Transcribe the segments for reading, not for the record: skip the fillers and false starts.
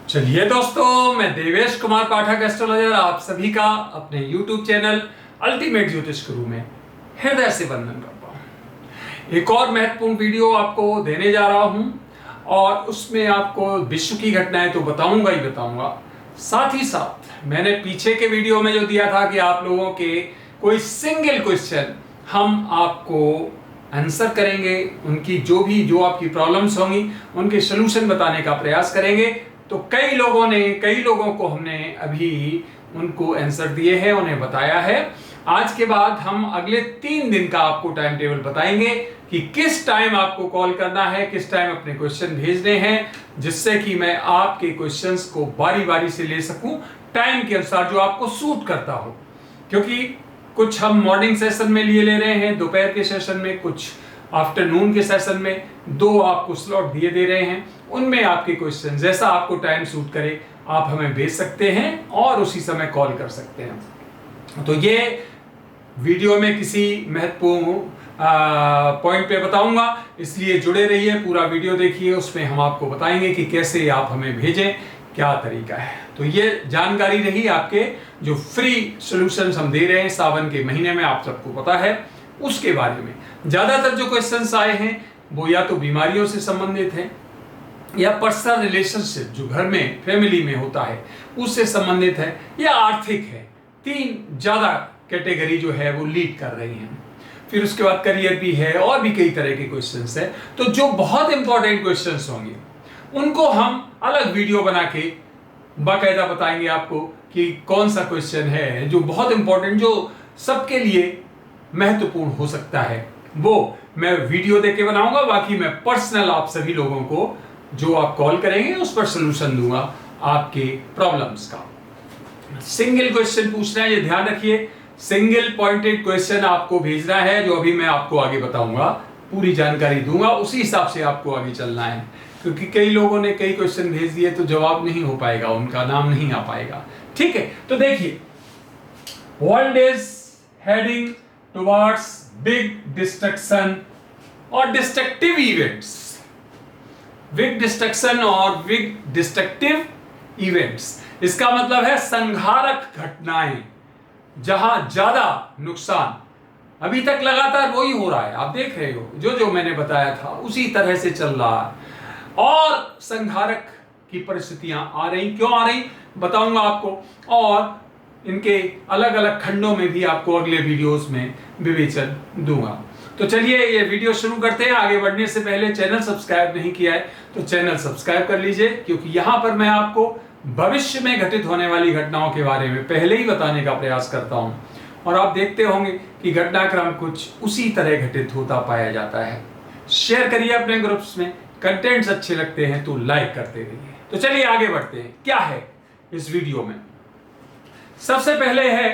चलिए दोस्तों, मैं देवेश कुमार पाठक एस्ट्रोलॉजर आप सभी का अपने YouTube चैनल अल्टीमेट ज्योतिष गुरु में हृदय से वंदन करता हूँ। एक और महत्वपूर्ण वीडियो आपको देने जा रहा हूँ और उसमें आपको विश्व की घटनाएं तो बताऊंगा ही बताऊंगा, साथ ही साथ मैंने पीछे के वीडियो में जो दिया था कि आप लोगों के कोई सिंगल क्वेश्चन हम आपको आंसर करेंगे, उनकी जो आपकी प्रॉब्लम्स होंगी उनके सोल्यूशन बताने का प्रयास करेंगे। तो कई लोगों को हमने अभी उनको आंसर दिए हैं, उन्हें बताया है। आज के बाद हम अगले 3 दिन का आपको टाइम टेबल बताएंगे कि किस टाइम आपको कॉल करना है, किस टाइम अपने क्वेश्चन भेजने हैं, जिससे कि मैं आपके क्वेश्चंस को बारी बारी से ले सकूं टाइम के अनुसार जो आपको सूट करता हो। क्योंकि कुछ हम मॉर्निंग सेशन में ले रहे हैं, दोपहर के सेशन में, कुछ आफ्टरनून के सेशन में 2 आपको स्लॉट दे रहे हैं। उनमें आपके क्वेश्चन जैसा आपको टाइम सूट करे आप हमें भेज सकते हैं और उसी समय कॉल कर सकते हैं। तो ये वीडियो में किसी महत्वपूर्ण पॉइंट पे बताऊंगा, इसलिए जुड़े रहिए, पूरा वीडियो देखिए। उसमें हम आपको बताएंगे कि कैसे आप हमें भेजें, क्या तरीका है। तो ये जानकारी रही आपके जो फ्री सॉल्यूशंस हम दे रहे हैं सावन के महीने में, आप सबको पता है उसके बारे में। ज्यादातर जो क्वेश्चंस आए हैं वो या तो बीमारियों से संबंधित हैं या पर्सनल रिलेशनशिप जो घर में फैमिली में होता है उससे संबंधित है, या आर्थिक है। 3 ज्यादा कैटेगरी जो है वो लीड कर रही हैं। फिर उसके बाद करियर भी है और भी कई तरह के क्वेश्चंस है। तो जो बहुत इंपॉर्टेंट क्वेश्चंस होंगे उनको हम अलग वीडियो बना के बाकायदा बताएंगे आपको कि कौन सा क्वेश्चन है जो बहुत इंपॉर्टेंट, जो सबके लिए महत्वपूर्ण हो सकता है, वो मैं वीडियो देके बनाऊंगा। बाकी मैं पर्सनल आप सभी लोगों को जो आप कॉल करेंगे उस पर सलूशन दूंगा आपके प्रॉब्लम्स का। सिंगल क्वेश्चन पूछना है, ये ध्यान रखिए। सिंगल पॉइंटेड क्वेश्चन आपको भेजना है, जो अभी मैं आपको आगे बताऊंगा, पूरी जानकारी दूंगा, उसी हिसाब से आपको आगे चलना है। क्योंकि कई लोगों ने कई क्वेश्चन भेज दिए तो जवाब नहीं हो पाएगा, उनका नाम नहीं आ पाएगा। ठीक है, तो देखिए, world is heading towards big destruction और डिस्ट्रक्टिव इवेंट्स। बिग डिस्ट्रक्शन और बिग डिस्ट्रक्टिव इवेंट्स, इसका मतलब है संहारक घटनाएं, जहां ज्यादा नुकसान अभी तक लगातार वही हो रहा है। आप देख रहे हो जो मैंने बताया था उसी तरह से चल रहा है, और संहारक की परिस्थितियां आ रही। क्यों आ रही बताऊंगा आपको, और इनके अलग अलग खंडों में भी आपको अगले वीडियोस में विवेचन दूंगा। तो चलिए ये वीडियो शुरू करते हैं। आगे बढ़ने से पहले चैनल सब्सक्राइब नहीं किया है तो चैनल सब्सक्राइब कर लीजिए, क्योंकि यहां पर मैं आपको भविष्य में घटित होने वाली घटनाओं के बारे में पहले ही बताने का प्रयास करता हूं, और आप देखते होंगे कि घटनाक्रम कुछ उसी तरह घटित होता पाया जाता है। शेयर करिए अपने ग्रुप्स में, कंटेंट्स अच्छे लगते हैं तो लाइक करते रहिए। तो चलिए आगे बढ़ते हैं, क्या है इस वीडियो में। सबसे पहले है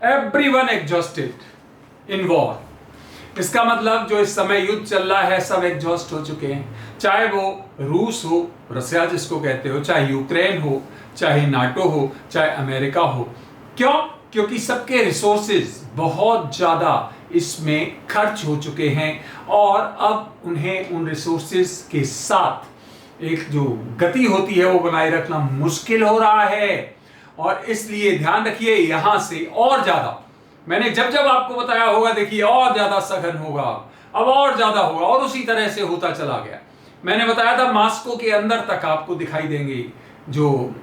एवरीवन एग्जॉस्टेड इन वॉर। इसका मतलब जो इस समय युद्ध चल रहा है सब एग्जॉस्ट हो चुके हैं, चाहे वो रूस हो, रसिया जिसको कहते हो, चाहे यूक्रेन हो, चाहे नाटो हो, चाहे अमेरिका हो। क्यों? क्योंकि सबके रिसोर्सेज बहुत ज्यादा इसमें खर्च हो चुके हैं और अब उन्हें उन रिसोर्सेज के साथ एक जो गति होती है वो बनाए रखना मुश्किल हो रहा है। और इसलिए ध्यान रखिए, यहां से और ज्यादा, मैंने जब आपको बताया होगा, देखिए और ज्यादा सघन होगा, अब और ज्यादा होगा, और उसी तरह से होता चला गया। मैंने बताया था मॉस्को के अंदर तक आपको दिखाई देंगे जो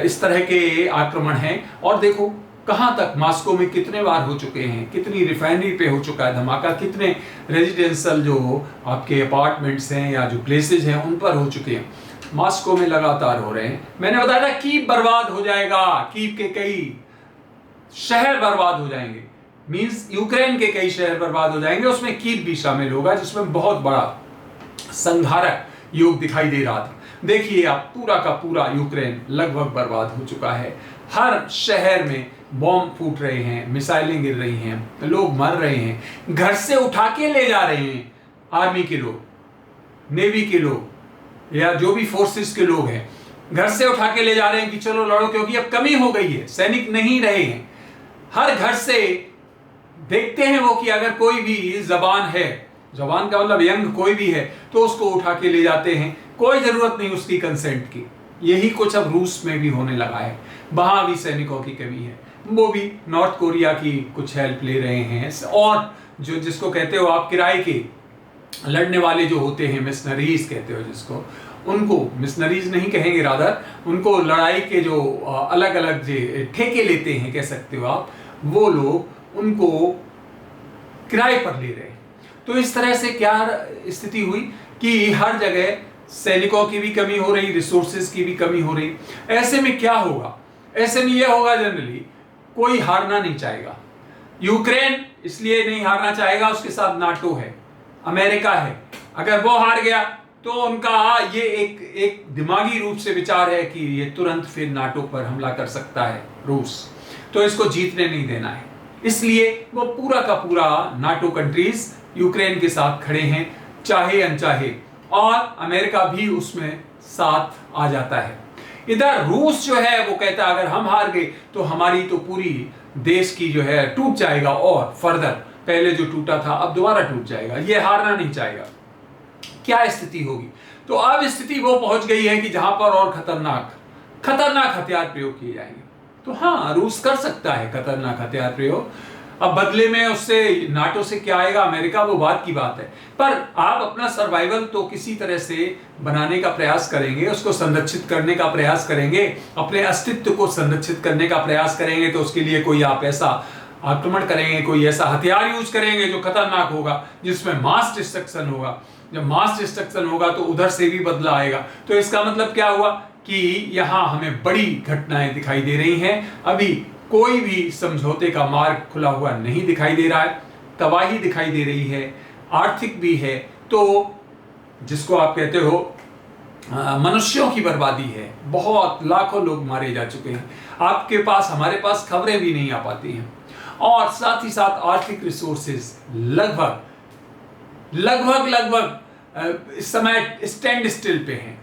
इस तरह के आक्रमण हैं, और देखो कहां तक मॉस्को में कितने बार हो चुके हैं, कितनी रिफाइनरी पे हो चुका है धमाका, कितने रेजिडेंशियल जो आपके अपार्टमेंट्स हैं या जो प्लेसेज हैं उन पर हो चुके हैं। मॉस्को में लगातार हो रहे हैं। मैंने बताया था कीव बर्बाद हो जाएगा, कीव के कई शहर बर्बाद हो जाएंगे, मींस यूक्रेन के कई शहर बर्बाद हो जाएंगे, उसमें कीव भी शामिल होगा, जिसमें बहुत बड़ा संहारक योग दिखाई दे रहा था। देखिए आप, पूरा का पूरा यूक्रेन लगभग बर्बाद हो चुका है। हर शहर में बॉम्ब फूट रहे हैं, मिसाइलें गिर रही हैं, लोग मर रहे हैं, घर से उठा के ले जा रहे हैं आर्मी के लोग, नेवी के लोग, या जो भी फोर्सेस के लोग हैं, घर से उठा के ले जा रहे हैं कि चलो लड़ो, क्योंकि अब कमी हो गई है, सैनिक नहीं रहे हैं। हर घर से देखते हैं वो कि अगर कोई भी जवान है, जवान का मतलब यंग कोई भी है, तो उसको उठा के ले जाते हैं, कोई जरूरत नहीं उसकी कंसेंट की। यही कुछ अब रूस में भी होने लगा है, वहां भी सैनिकों की कमी है, वो भी नॉर्थ कोरिया की कुछ हेल्प ले रहे हैं। और जो जिसको कहते हो आप किराए के लड़ने वाले जो होते हैं, मिशनरीज कहते हो जिसको, उनको मिशनरीज नहीं कहेंगे, रादर उनको लड़ाई के जो अलग अलग जो ठेके लेते हैं कह सकते हो आप, वो लोग उनको किराए पर ले रहे हैं। तो इस तरह से क्या स्थिति हुई कि हर जगह सैनिकों की भी कमी हो रही, रिसोर्सेज की भी कमी हो रही। ऐसे में क्या होगा? ऐसे में यह होगा, जनरली कोई हारना नहीं चाहेगा। यूक्रेन इसलिए नहीं हारना चाहेगा, उसके साथ नाटो है, अमेरिका है। अगर वो हार गया तो उनका ये एक दिमागी रूप से विचार है कि ये तुरंत फिर नाटो पर हमला कर सकता है रूस, तो इसको जीतने नहीं देना है। इसलिए वो पूरा का पूरा नाटो कंट्रीज यूक्रेन के साथ खड़े हैं, चाहे अनचाहे, और अमेरिका भी उसमें साथ आ जाता है। इधर रूस जो है वो कहता है अगर हम हार गए तो हमारी तो पूरी देश की जो है टूट जाएगा, और फर्दर पहले जो टूटा था अब दोबारा टूट जाएगा, ये हारना नहीं चाहेगा। क्या स्थिति होगी? तो अब स्थिति वो पहुंच गई है कि जहां पर और खतरनाक हथियार प्रयोग किए जाएंगे। तो हाँ, रूस कर सकता है खतरनाक हथियार प्रयोग, अब बदले में उससे नाटो से क्या आएगा, अमेरिका, वो बात की बात है। पर आप अपना सर्वाइवल तो किसी तरह से बनाने का प्रयास करेंगे, उसको संरक्षित करने का प्रयास करेंगे, अपने अस्तित्व को संरक्षित करने का प्रयास करेंगे, तो उसके लिए कोई आप ऐसा आक्रमण करेंगे, कोई ऐसा हथियार यूज करेंगे जो खतरनाक होगा, जिसमें मास डिस्ट्रक्शन होगा। जब मास डिस्ट्रक्शन होगा तो उधर से भी बदला आएगा। तो इसका मतलब क्या हुआ कि यहां हमें बड़ी घटनाएं दिखाई दे रही हैं। अभी कोई भी समझौते का मार्ग खुला हुआ नहीं दिखाई दे रहा है, तबाही दिखाई दे रही है, आर्थिक भी है, तो जिसको आप कहते हो मनुष्यों की बर्बादी है। बहुत लाखों लोग मारे जा चुके हैं, आपके पास हमारे पास खबरें भी नहीं आ पाती हैं। और साथ ही साथ आर्थिक रिसोर्सेज लगभग इस समय स्टैंड स्टिल पे हैं,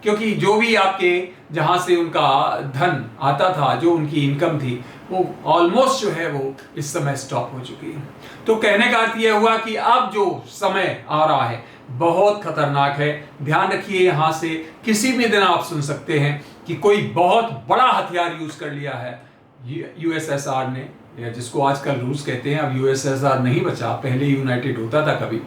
क्योंकि जो भी आपके जहां से उनका धन आता था, जो उनकी इनकम थी, वो ऑलमोस्ट जो है वो इस समय स्टॉप हो चुकी है। तो कहने का अर्थ यह हुआ कि अब जो समय आ रहा है बहुत खतरनाक है। ध्यान रखिए, यहां से किसी भी दिन आप सुन सकते हैं कि कोई बहुत बड़ा हथियार यूज कर लिया है यूएसएसआर ने, या जिसको आजकल रूस कहते हैं। अब यूएसएसआर नहीं बचा, पहले यूनाइटेड होता था कभी।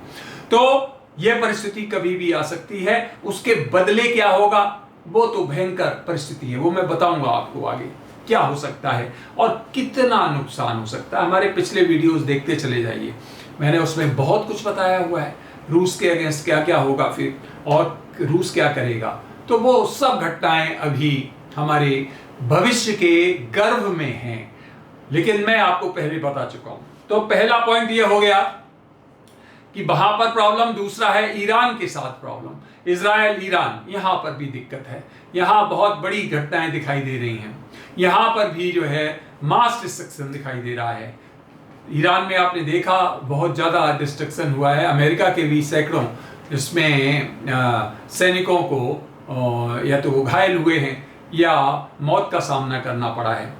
तो यह परिस्थिति कभी भी आ सकती है। उसके बदले क्या होगा, वो तो भयंकर परिस्थिति है, वो मैं बताऊंगा आपको आगे क्या हो सकता है और कितना नुकसान हो सकता है। हमारे पिछले वीडियोस देखते चले जाइए, मैंने उसमें बहुत कुछ बताया हुआ है, रूस के अगेंस्ट क्या क्या होगा फिर, और रूस क्या करेगा। तो वो सब घटनाएं अभी हमारे भविष्य के गर्भ में हैं, लेकिन मैं आपको पहले बता चुका हूं। तो पहला पॉइंट ये हो गया कि वहां पर प्रॉब्लम। दूसरा है ईरान के साथ प्रॉब्लम, इजराइल ईरान, यहां पर भी दिक्कत है। यहां बहुत बड़ी घटनाएं दिखाई दे रही हैं, यहां पर भी जो है मास डिस्ट्रक्शन दिखाई दे रहा है। ईरान में आपने देखा बहुत ज्यादा डिस्ट्रक्शन हुआ है, अमेरिका के भी सैकड़ों इसमें सैनिकों को या तो वो घायल हुए हैं या मौत का सामना करना पड़ा है।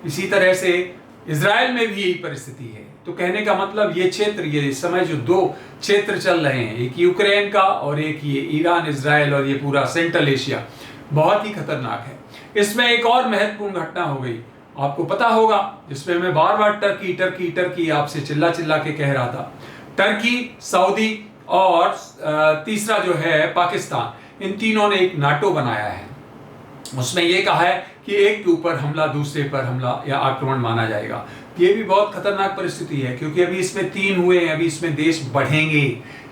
इसी तरह से इजराइल में भी यही परिस्थिति है। तो कहने का मतलब ये क्षेत्र, ये इस समय जो दो क्षेत्र चल रहे हैं, एक यूक्रेन का और एक ये ईरान इजराइल और ये पूरा सेंट्रल एशिया, बहुत ही खतरनाक है। इसमें एक और महत्वपूर्ण घटना हो गई, आपको पता होगा, जिसमें मैं बार बार टर्की आपसे चिल्ला चिल्ला के कह रहा था। टर्की, सऊदी और तीसरा जो है पाकिस्तान, इन तीनों ने एक नाटो बनाया है। उसमें यह कहा है कि एक के ऊपर हमला दूसरे पर हमला या आक्रमण माना जाएगा। ये भी बहुत खतरनाक परिस्थिति है, क्योंकि अभी इसमें 3 हुए हैं, अभी इसमें देश बढ़ेंगे।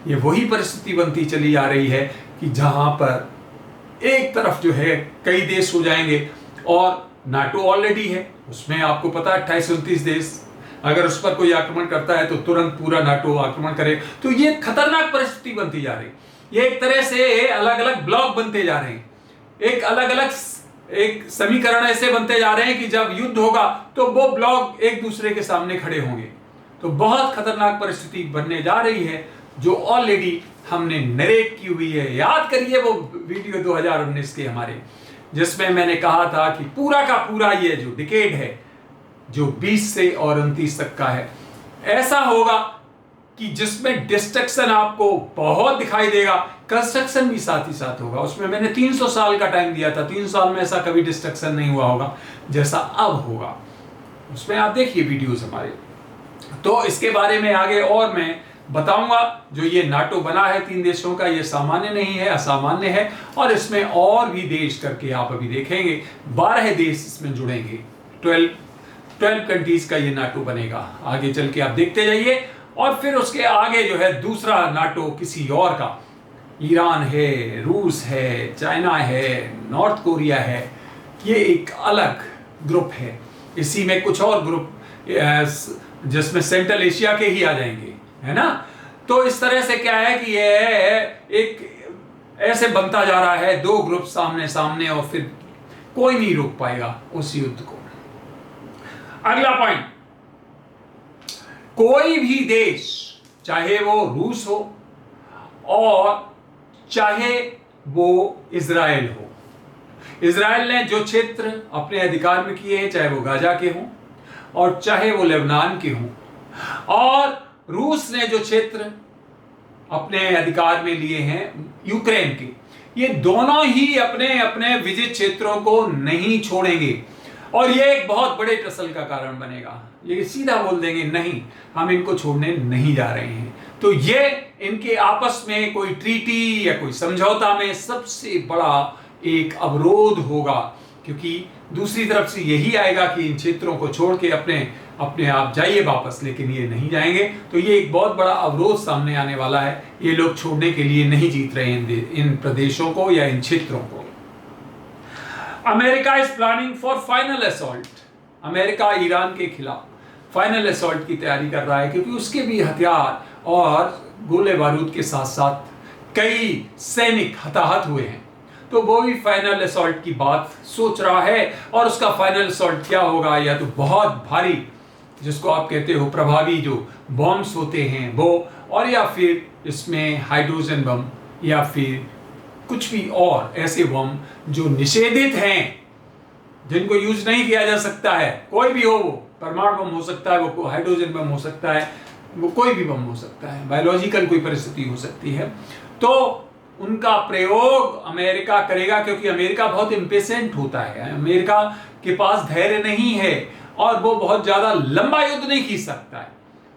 ये वही परिस्थिति बनती चली आ रही है कि जहां पर एक तरफ जो है कई देश हो जाएंगे, और नाटो ऑलरेडी है, उसमें आपको पता है 28-29 देश, अगर उस पर कोई आक्रमण करता है तो तुरंत पूरा नाटो आक्रमण करे। तो ये खतरनाक परिस्थिति बनती जा रही है। ये एक तरह से अलग अलग ब्लॉक बनते जा रहे हैं, एक अलग अलग एक समीकरण ऐसे बनते जा रहे हैं कि जब युद्ध होगा तो वो ब्लॉक एक दूसरे के सामने खड़े होंगे। तो बहुत खतरनाक परिस्थिति बनने जा रही है, जो ऑलरेडी हमने नरेट की हुई है। याद करिए वो वीडियो 2019 के हमारे, जिसमें मैंने कहा था कि पूरा का पूरा ये जो डिकेड है, जो 20 से और 29 तक का है, ऐसा होगा कि जिसमें डिस्ट्रक्शन आपको बहुत दिखाई देगा, कंस्ट्रक्शन भी साथ ही साथ होगा। उसमें मैंने 300 साल का टाइम दिया था, 300 साल में ऐसा कभी डिस्ट्रक्शन नहीं हुआ होगा जैसा अब होगा। उसमें आप देखिए वीडियोस हमारे। तो इसके बारे में आगे और मैं बताऊंगा। जो ये नाटो बना है 3 देशों का, ये सामान्य नहीं है, असामान्य है, और इसमें और भी देश करके आप अभी देखेंगे 12 देश इसमें जुड़ेंगे। 12 कंट्रीज का ये नाटो बनेगा। आगे चल के आप देखते जाइए। और फिर उसके आगे जो है दूसरा नाटो किसी और का, ईरान है, रूस है, चाइना है, नॉर्थ कोरिया है, ये एक अलग ग्रुप है। इसी में कुछ और ग्रुप जिसमें सेंट्रल एशिया के ही आ जाएंगे, है ना। तो इस तरह से क्या है कि ये एक ऐसे बनता जा रहा है, 2 ग्रुप सामने सामने, और फिर कोई नहीं रोक पाएगा उस युद्ध को। अगला पॉइंट, कोई भी देश, चाहे वो रूस हो और चाहे वो इजराइल हो, इजराइल ने जो क्षेत्र अपने अधिकार में किए हैं, चाहे वो गाजा के हों और चाहे वो लेबनान के हों, और रूस ने जो क्षेत्र अपने अधिकार में लिए हैं यूक्रेन के, ये दोनों ही अपने अपने विजित क्षेत्रों को नहीं छोड़ेंगे। और ये एक बहुत बड़े टसल का कारण बनेगा। ये सीधा बोल देंगे नहीं, हम इनको छोड़ने नहीं जा रहे हैं। तो ये इनके आपस में कोई ट्रीटी या कोई समझौता में सबसे बड़ा एक अवरोध होगा, क्योंकि दूसरी तरफ से यही आएगा कि इन क्षेत्रों को छोड़ के अपने आप जाइए वापस, लेकिन ये नहीं जाएंगे। तो ये एक बहुत बड़ा अवरोध सामने आने वाला है। ये लोग छोड़ने के लिए नहीं जीत रहे इन प्रदेशों को या इन क्षेत्रों को। America is planning for final assault. America Iran के खिलाफ फाइनल असॉल्ट की तैयारी कर रहा है, क्योंकि उसके भी हथियार और गोले बारूद के साथ साथ कई सैनिक हताहत हुए हैं। तो वो भी फाइनल असॉल्ट की बात सोच रहा है। और उसका फाइनल असॉल्ट क्या होगा, या तो बहुत भारी, जिसको आप कहते हो प्रभावी जो बॉम्ब्स होते हैं वो, और या फिर इसमें हाइड्रोजन बम, या फिर कुछ भी और ऐसे बम जो निषेधित हैं, जिनको यूज नहीं किया जा सकता है। कोई भी हो, वो परमाणु बम हो सकता है, वो हाइड्रोजन बम हो सकता है, वो कोई भी बम हो सकता है, बायोलॉजिकल कोई परिस्थिति हो सकती है। तो उनका प्रयोग अमेरिका करेगा, क्योंकि अमेरिका बहुत इम्पेशेंट होता है। अमेरिका के पास धैर्य नहीं है और वो बहुत ज्यादा लंबा युद्ध नहीं खींच सकता है।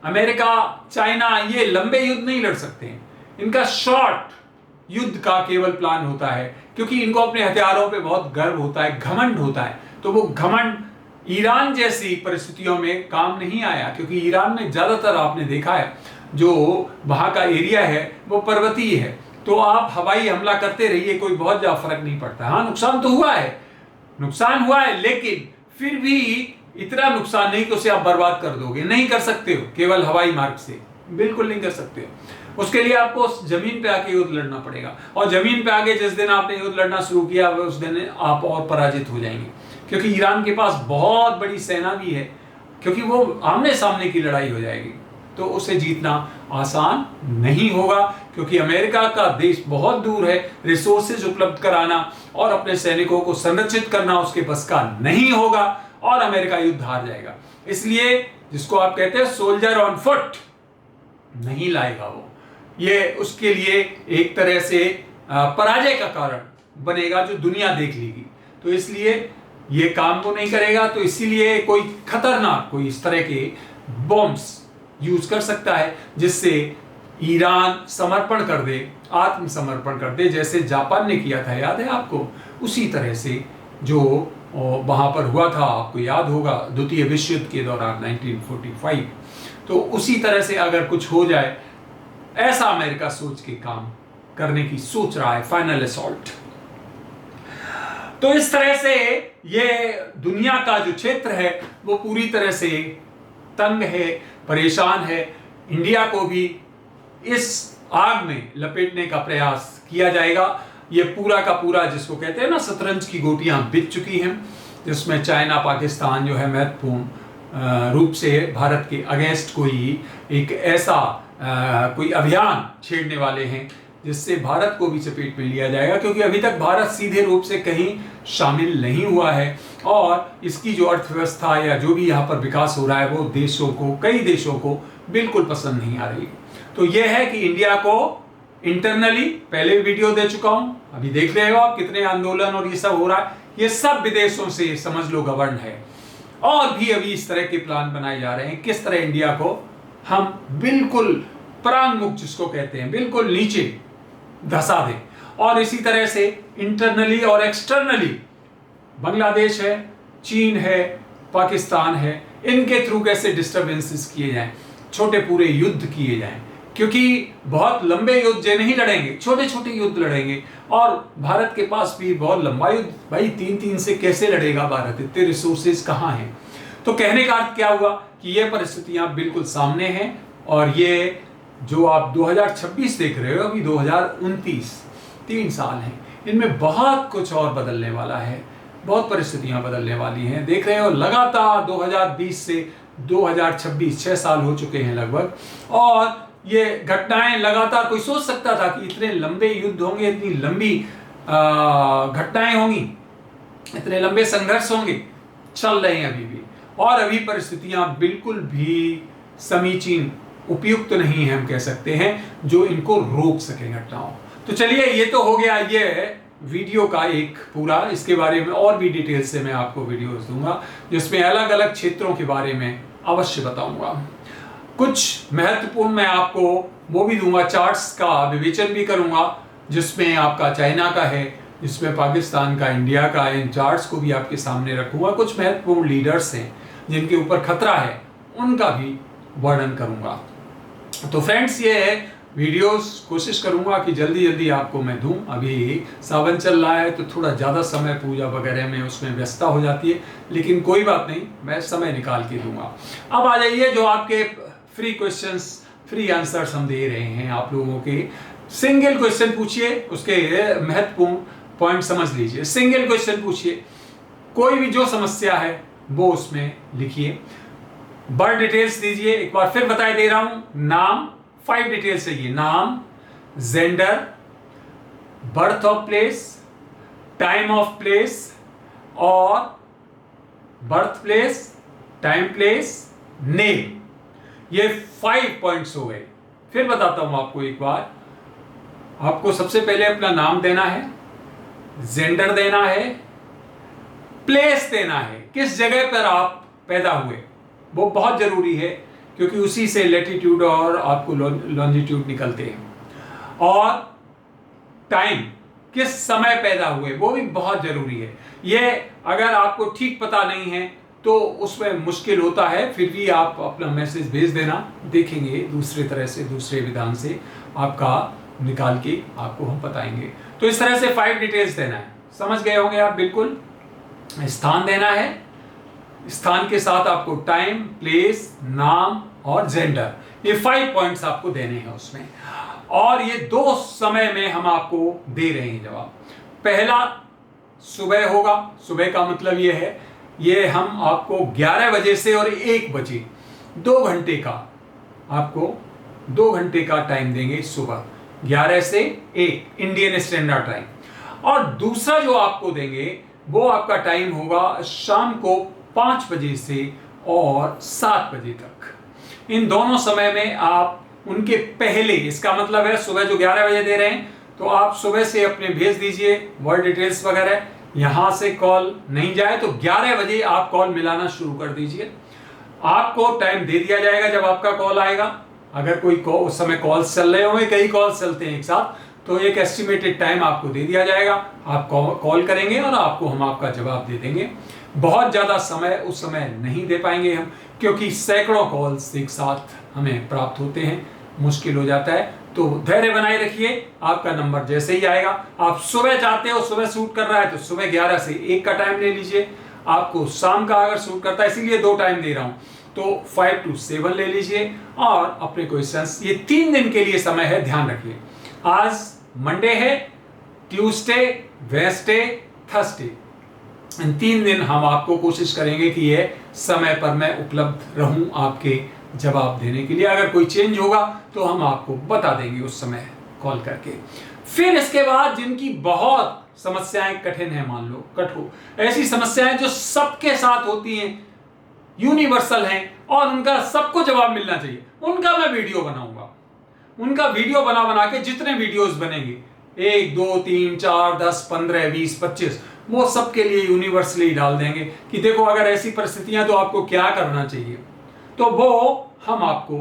अमेरिका, चाइना, ये लंबे युद्ध नहीं लड़ सकते हैं। इनका शॉर्ट युद्ध का केवल प्लान होता है, क्योंकि इनको अपने हथियारों पे बहुत गर्व होता है, घमंड होता है। तो वो घमंड ईरान जैसी परिस्थितियों में काम नहीं आया, क्योंकि ईरान में ज्यादातर आपने देखा है जो वहां का एरिया है वो पर्वतीय है। तो आप हवाई हमला करते रहिए, कोई बहुत ज्यादा फर्क नहीं पड़ता। हाँ, नुकसान तो हुआ है, लेकिन फिर भी इतना नुकसान नहीं कि उसे आप बर्बाद कर दोगे। नहीं कर सकते हो केवल हवाई मार्ग से, बिल्कुल नहीं कर सकते हो। उसके लिए आपको जमीन पे आके युद्ध लड़ना पड़ेगा, और जमीन पे आके जिस दिन आपने युद्ध लड़ना शुरू किया उस दिन आप और पराजित हो जाएंगे, क्योंकि ईरान के पास बहुत बड़ी सेना भी है, क्योंकि वो आमने सामने की लड़ाई हो जाएगी। तो उसे जीतना आसान नहीं होगा, क्योंकि अमेरिका का देश बहुत दूर है। रिसोर्सेज उपलब्ध कराना और अपने सैनिकों को संरक्षित करना उसके बस का नहीं होगा, और अमेरिका युद्ध हार जाएगा। इसलिए जिसको आप कहते हैं सोल्जर ऑन फुट नहीं लाएगा वो, ये उसके लिए एक तरह से पराजय का कारण बनेगा, जो दुनिया देख लेगी। तो इसलिए ये काम को नहीं करेगा। तो इसीलिए कोई खतरनाक, कोई इस तरह के बॉम्ब्स यूज कर सकता है जिससे ईरान समर्पण कर दे, आत्मसमर्पण कर दे, जैसे जापान ने किया था, याद है आपको। उसी तरह से जो वहां पर हुआ था, आपको याद होगा, द्वितीय विश्व युद्ध के दौरान 1945। तो उसी तरह से अगर कुछ हो जाए, ऐसा अमेरिका सोच के काम करने की सोच रहा है, फाइनल असॉल्ट। तो इस तरह से ये दुनिया का जो क्षेत्र है वो पूरी तरह से तंग है, परेशान है। इंडिया को भी इस आग में लपेटने का प्रयास किया जाएगा। ये पूरा का पूरा, जिसको कहते हैं ना, शतरंज की गोटियां बिछ चुकी हैं, जिसमें चाइना, पाकिस्तान जो है महत्वपूर्ण रूप से भारत के अगेंस्ट कोई एक ऐसा कोई अभियान छेड़ने वाले हैं जिससे भारत को भी चपेट में लिया जाएगा, क्योंकि अभी तक भारत सीधे रूप से कहीं शामिल नहीं हुआ है, और इसकी जो अर्थव्यवस्था या जो भी यहाँ पर विकास हो रहा है वो देशों को, कई देशों को बिल्कुल पसंद नहीं आ रही। तो यह है कि इंडिया को इंटरनली, पहले वीडियो दे चुका हूं, अभी देख रहे हो आप कितने आंदोलन और ये सब हो रहा है, ये सब विदेशों से समझ लो गवर्न है। और भी अभी इस तरह के प्लान बनाए जा रहे हैं किस तरह इंडिया को हम बिल्कुल परांगमुख जिसको कहते हैं बिल्कुल नीचे धसा दें। और इसी तरह से इंटरनली और एक्सटर्नली बांग्लादेश है, चीन है, पाकिस्तान है, इनके थ्रू कैसे डिस्टर्बेंसेस किए जाएं, छोटे पूरे युद्ध किए जाएं, क्योंकि बहुत लंबे युद्ध जे नहीं लड़ेंगे, छोटे छोटे युद्ध लड़ेंगे। और भारत के पास भी बहुत लंबा युद्ध, भाई 3-3 से कैसे लड़ेगा भारत, इतने रिसोर्सेज कहाँ हैं। तो कहने का अर्थ क्या हुआ कि ये परिस्थितियां बिल्कुल सामने हैं। और ये जो आप 2026 देख रहे हो, अभी 2029, 3 साल हैं, इनमें बहुत कुछ और बदलने वाला है, बहुत परिस्थितियां बदलने वाली हैं। देख रहे हो लगातार 2020 से 2026 6 साल हो चुके हैं लगभग, और ये घटनाएं लगातार, कोई सोच सकता था कि इतने लंबे युद्ध होंगे, इतनी लंबी घटनाएं होंगी, इतने लंबे संघर्ष होंगे, चल रहे हैं अभी भी। और अभी परिस्थितियां बिल्कुल भी समीचीन, उपयुक्त नहीं है, हम कह सकते हैं, जो इनको रोक सके घटनाओं। तो चलिए, ये तो हो गया ये वीडियो का एक पूरा, इसके बारे में और भी डिटेल से मैं आपको वीडियोस दूंगा जिसमें अलग अलग क्षेत्रों के बारे में अवश्य बताऊंगा। कुछ महत्वपूर्ण मैं आपको वो भी दूंगा, चार्ट्स का विवेचन भी करूंगा, जिसमें आपका चाइना का है, जिसमें पाकिस्तान का, इंडिया का, इन चार्ट्स को भी आपके सामने रखूंगा। कुछ महत्वपूर्ण लीडर्स हैं जिनके ऊपर खतरा है, उनका भी वर्णन करूंगा। तो फ्रेंड्स, ये है वीडियोस, कोशिश करूंगा कि जल्दी जल्दी आपको मैं दूं। अभी सावन चल रहा है तो थोड़ा ज़्यादा समय पूजा वगैरह में उसमें व्यस्तता हो जाती है, लेकिन कोई बात नहीं, मैं समय निकाल के दूंगा। अब आ जाइए, जो आपके फ्री क्वेश्चंस, फ्री आंसर्स हम दे रहे हैं आप लोगों के। सिंगल क्वेश्चन पूछिए, उसके महत्वपूर्ण पॉइंट समझ लीजिए। सिंगल क्वेश्चन पूछिए, कोई भी जो समस्या है वो उसमें लिखिए, बर्थ डिटेल्स दीजिए। एक बार फिर बताए दे रहा हूं, नाम, 5 डिटेल्स चाहिए, नाम, gender, birth of place, time of place, और birth place, time place, name. ये 5 पॉइंट्स हो गए। फिर बताता हूं आपको एक बार। आपको सबसे पहले अपना नाम देना है, जेंडर देना है, प्लेस देना है, किस जगह पर आप पैदा हुए, वो बहुत जरूरी है, क्योंकि उसी से लैटिट्यूड और आपको लॉन्जिट्यूड निकलते हैं। और टाइम, किस समय पैदा हुए, वो भी बहुत जरूरी है। ये अगर आपको ठीक पता नहीं है तो उसमें मुश्किल होता है, फिर भी आप अपना मैसेज भेज देना, देखेंगे दूसरे तरह से, दूसरे विधान से आपका निकाल के आपको हम बताएंगे। तो इस तरह से 5 डिटेल्स देना है, समझ गए होंगे आप बिल्कुल। स्थान देना है, स्थान के साथ आपको टाइम, प्लेस, नाम और जेंडर, ये 5 पॉइंट्स आपको देने हैं उसमें। और ये 2 समय में हम आपको दे रहे हैं जवाब। पहला सुबह होगा, सुबह का मतलब ये है, ये हम आपको 11 बजे से और 1 बजे 2 घंटे का, आपको 2 घंटे का टाइम देंगे सुबह 11 से 1 इंडियन स्टैंडर्ड टाइम। और दूसरा जो आपको देंगे वो आपका टाइम होगा शाम को 5 बजे से और 7 बजे तक। इन दोनों समय में आप उनके पहले, इसका मतलब है सुबह जो 11 बजे दे रहे हैं तो आप सुबह से अपने भेज दीजिए वर्ड डिटेल्स वगैरह, यहां से कॉल नहीं जाए तो 11 बजे आप कॉल मिलाना शुरू कर दीजिए। आपको टाइम दे दिया जाएगा जब आपका कॉल आएगा। अगर कोई उस समय कॉल्स चल रहे होंगे, कई कॉल्स चलते हैं एक साथ, तो एक एस्टिमेटेड टाइम आपको दे दिया जाएगा। आप कॉल करेंगे और आपको हम आपका जवाब दे देंगे। बहुत ज़्यादा समय उस समय नहीं दे पाएंगे हम, क्योंकि सैकड़ों कॉल्स एक साथ हमें प्राप्त होते हैं, मुश्किल हो जाता है। तो धैर्य बनाए रखिए, आपका नंबर जैसे ही आएगा, आप सुबह चाहते हो, सुबह सूट कर रहा है तो सुबह 11 से 1 का टाइम ले लीजिए। आपको शाम का अगर सूट करता है, इसीलिए 2 टाइम दे रहा हूं, तो 5 to 7 ले लीजिए। और अपने क्वेश्चंस, ये 3 दिन के लिए समय है, ध्यान रखिए। आज मंडे है, ट्यूसडे, वेडनेसडे, थर्सडे, इन 3 दिन हम आपको कोशिश करेंगे कि ये समय पर मैं उपलब्ध रहूं आपके जवाब देने के लिए। अगर कोई चेंज होगा तो हम आपको बता देंगे उस समय कॉल करके। फिर इसके बाद जिनकी बहुत समस्याएं कठिन है, मान लो कठोर, ऐसी समस्याएं जो सबके साथ होती हैं, यूनिवर्सल हैं और उनका सबको जवाब मिलना चाहिए, उनका मैं वीडियो बनाऊंगा। उनका वीडियो बना बना के जितने वीडियोस बनेंगे 1 2 3 4 10 15 20 25 वो सबके लिए यूनिवर्सली डाल देंगे कि देखो अगर ऐसी परिस्थितियां तो आपको क्या करना चाहिए, तो वो हम आपको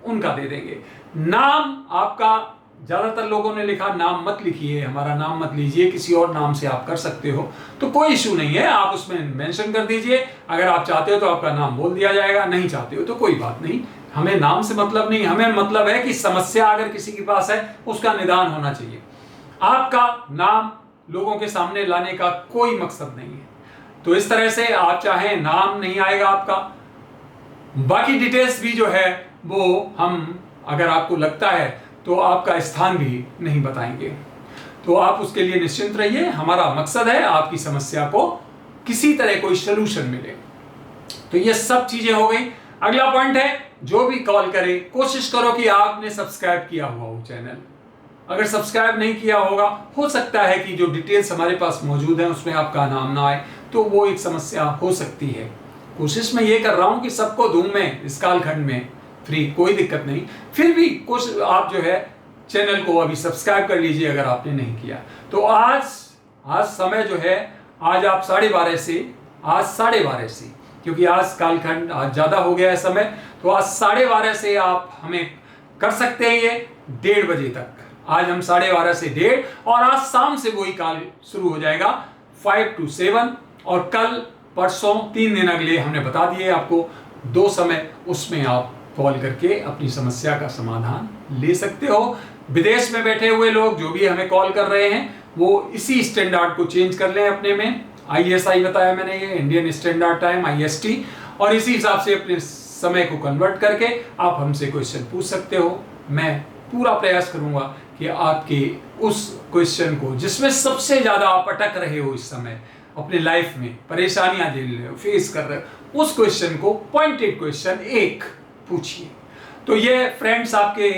उनका दे देंगे। नाम आपका, ज्यादातर लोगों ने लिखा नाम मत लिखिए, हमारा नाम मत लीजिए, किसी और नाम से आप कर सकते हो, तो कोई इशू नहीं है, आप उसमें मेंशन कर दीजिए। अगर आप चाहते हो तो आपका नाम बोल दिया जाएगा, नहीं चाहते हो तो कोई बात नहीं। हमें नाम से मतलब नहीं, हमें मतलब है कि समस्या अगर किसी के पास है उसका निदान होना चाहिए। आपका नाम लोगों के सामने लाने का कोई मकसद नहीं है। तो इस तरह से आप चाहें नाम नहीं आएगा आपका, बाकी डिटेल्स भी जो है वो हम, अगर आपको लगता है तो आपका स्थान भी नहीं बताएंगे। तो आप उसके लिए निश्चिंत रहिए, हमारा मकसद है आपकी समस्या को किसी तरह कोई सलूशन मिले। तो ये सब चीजें हो गई। अगला पॉइंट है, जो भी कॉल करे कोशिश करो कि आपने सब्सक्राइब किया हुआ हो चैनल। अगर सब्सक्राइब नहीं किया होगा, हो सकता है कि जो डिटेल्स हमारे पास मौजूद है उसमें आपका नाम ना आए, तो वो एक समस्या हो सकती है। कोशिश मैं ये कर रहा हूं कि सबको दूं मैं इस कालखंड में फ्री, कोई दिक्कत नहीं। फिर भी कुछ आप जो है चैनल को अभी सब्सक्राइब कर लीजिए अगर आपने नहीं किया। तो आज समय जो है, आज आप 12:30 से, आज 12:30 से, क्योंकि आज कालखंड आज ज्यादा हो गया है समय, तो आज 12:30 से आप हमें कर सकते हैं ये 1:30 बजे तक। आज हम 12:30 से 1:30, और आज शाम से वही काल शुरू हो जाएगा 5 to 7, और कल परसों 3 दिन अगले हमने बता दिए आपको 2 समय, उसमें आप कॉल करके अपनी समस्या का समाधान ले सकते हो। विदेश में बैठे हुए लोग जो भी हमें कॉल कर रहे हैं वो इसी स्टैंडर्ड को चेंज कर लें अपने में, ISI बताया मैंने, ये इंडियन स्टैंडर्ड टाइम IST, और इसी हिसाब से अपने समय को कन्वर्ट करके आप हमसे क्वेश्चन पूछ सकते हो। मैं पूरा प्रयास करूंगा कि आपके उस क्वेश्चन को जिसमें सबसे ज्यादा आप अटक रहे हो इस समय अपने लाइफ में, परेशानियां झेल रहे हो, फेस कर रहे हो, उस क्वेश्चन को पॉइंटेड क्वेश्चन एक पूछिए। तो ये फ्रेंड्स आपके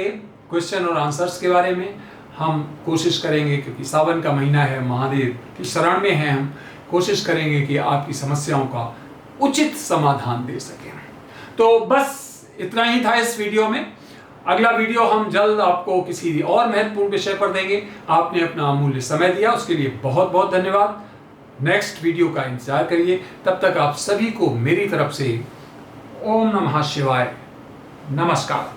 क्वेश्चन और आंसर्स के बारे में हम कोशिश करेंगे, क्योंकि सावन का महीना है, महादेव की शरण में हैं हम, कोशिश करेंगे कि आपकी समस्याओं का उचित समाधान दे सकें। तो बस इतना ही था इस वीडियो में। अगला वीडियो हम जल्द आपको किसी और महत्वपूर्ण विषय पर देंगे। आपने अपना अमूल्य समय दिया, उसके लिए बहुत बहुत धन्यवाद। नेक्स्ट वीडियो का इंतजार करिए। तब तक आप सभी को मेरी तरफ से ओम नमः शिवाय, नमस्कार।